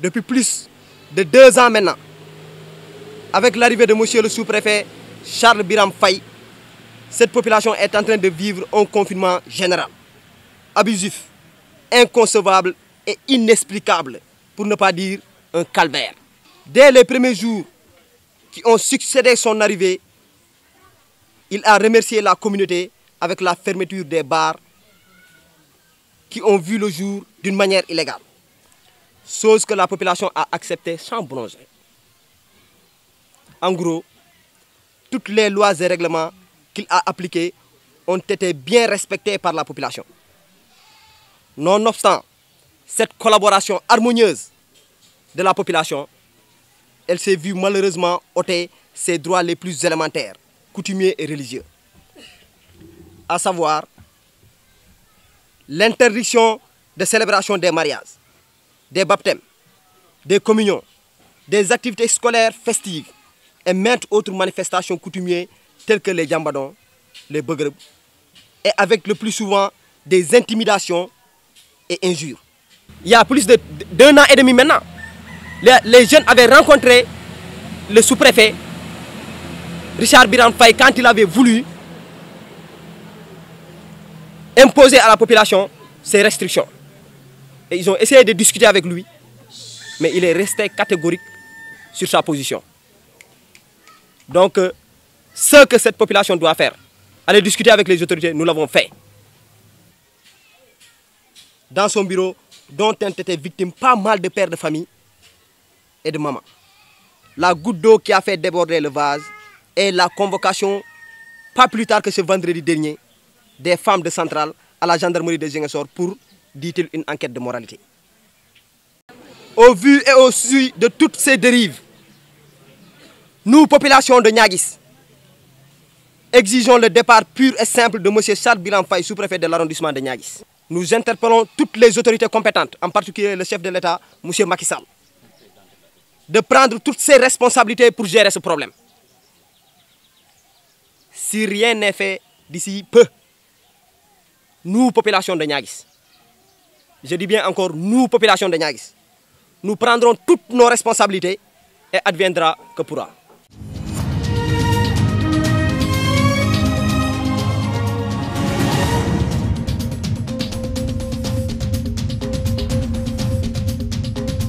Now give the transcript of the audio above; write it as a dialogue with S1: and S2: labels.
S1: depuis plus de 2 ans maintenant, avec l'arrivée de monsieur le sous-préfet Charles Biram Faye, cette population est en train de vivre un confinement général, abusif, inconcevable et inexplicable, pour ne pas dire un calvaire. Dès les premiers jours qui ont succédé à son arrivée, il a remercié la communauté avec la fermeture des bars qui ont vu le jour d'une manière illégale, chose que la population a acceptée sans bronzer. En gros, toutes les lois et règlements qu'il a appliqués ont été bien respectés par la population. Nonobstant cette collaboration harmonieuse de la population, elle s'est vue malheureusement ôter ses droits les plus élémentaires, coutumiers et religieux, à savoir l'interdiction de célébration des mariages, des baptêmes, des communions, des activités scolaires festives et maintes autres manifestations coutumières telles que les jambadons, les begreb, et avec le plus souvent des intimidations et injures. Il y a plus d'1 an et demi maintenant, les jeunes avaient rencontré le sous-préfet Richard Biram Faye quand il avait voulu imposer à la population ces restrictions. Et ils ont essayé de discuter avec lui, mais il est resté catégorique sur sa position. Donc, ce que cette population doit faire, aller discuter avec les autorités, nous l'avons fait. Dans son bureau, dont ont été victimes pas mal de pères de famille et de mamans. La goutte d'eau qui a fait déborder le vase est la convocation, pas plus tard que ce vendredi dernier, des femmes de Centrale à la gendarmerie de Ziguinchor pour, dit-il, une enquête de moralité. Au vu et au su de toutes ces dérives, nous, population de Niaguis, exigeons le départ pur et simple de M. Charles Biram Faye, sous-préfet de l'arrondissement de Niaguis. Nous interpellons toutes les autorités compétentes, en particulier le chef de l'État, M. Macky Sall, de prendre toutes ses responsabilités pour gérer ce problème. Si rien n'est fait d'ici peu, nous, population de Niaguis, je dis bien encore nous, population de Niaguis, nous prendrons toutes nos responsabilités et adviendra que pourra.